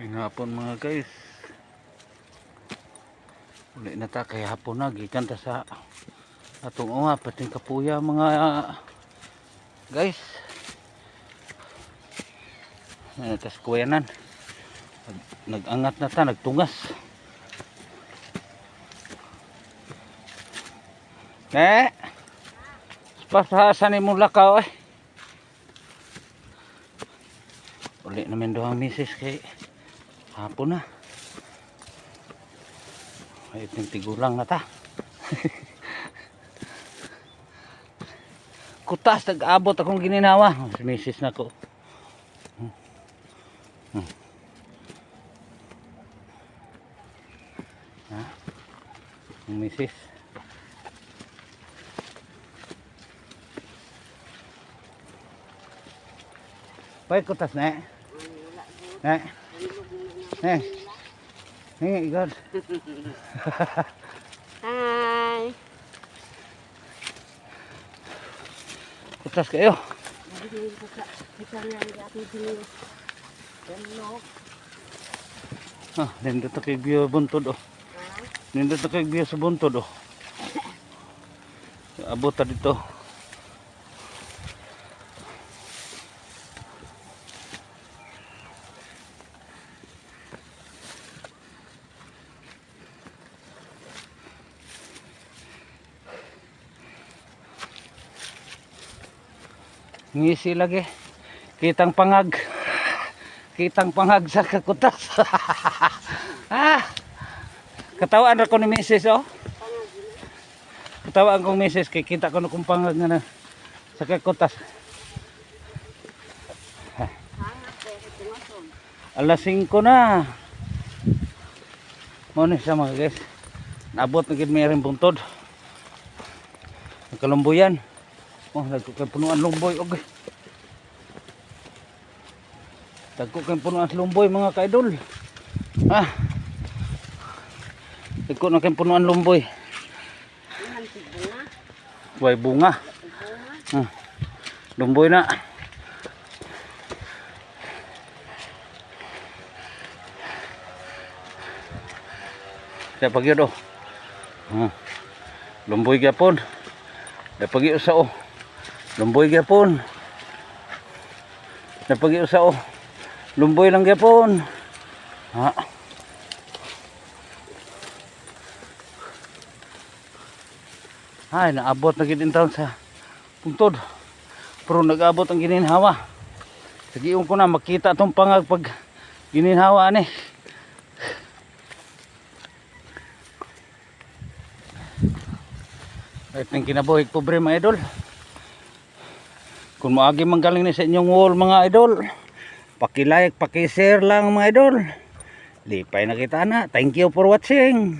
Ngayong hapon mga guys, uli na ta kay hapon na gikan ta sa atong unga pating kapuya mga guys. Tas kuyanan nag-angat na ta, nagtungas. Pasasan imong lakaw eh. Uli namin doang misis kay hapon na. Ay tigulang na ta. Kutas nag-abot akong gininawa. Si misis na ko. Ha? Ang misis. Pwede kutas na eh. God. Hi. Kutas kayo. Nindot na kay biyo buntod oh. Nindot na kay biyo sa buntod oh. Abot ta dito. Ngisi lagi. Kitang pangag. Kitang pangag sa kakutas. Katawaan ako ni misis oh. Katawaan kong misis kay kita ko na kung pangag na sa kakutas. Alas 5 na. Muna siya mga guys. Naabot na gid mayroong buntod. Nagkalumbuyan. Oh, nagko kay punuan lumboy og. Nagko kay punuan lumboy mga kaidol. Nagko na kay punuan lumboy. Way bunga. Lumboy na. Kaya pagyod oh. Lumboy gyapon. Kaya pagyod sa oh. Lumboy gyapon. Napagi usa oh. Lumboy lang gyapon. Ay naabot na gid taon sa puntod. Pero nag-abot ang gininhawa. Sagiyon ko na makita tong pangag pag gininhawa ani. Ay ting kinabuhi pobre mga idol. Kung maagi manggaling ni sa inyong wall mga idol, paki-like, paki-share lang mga idol. Lipay na kita na. Thank you for watching.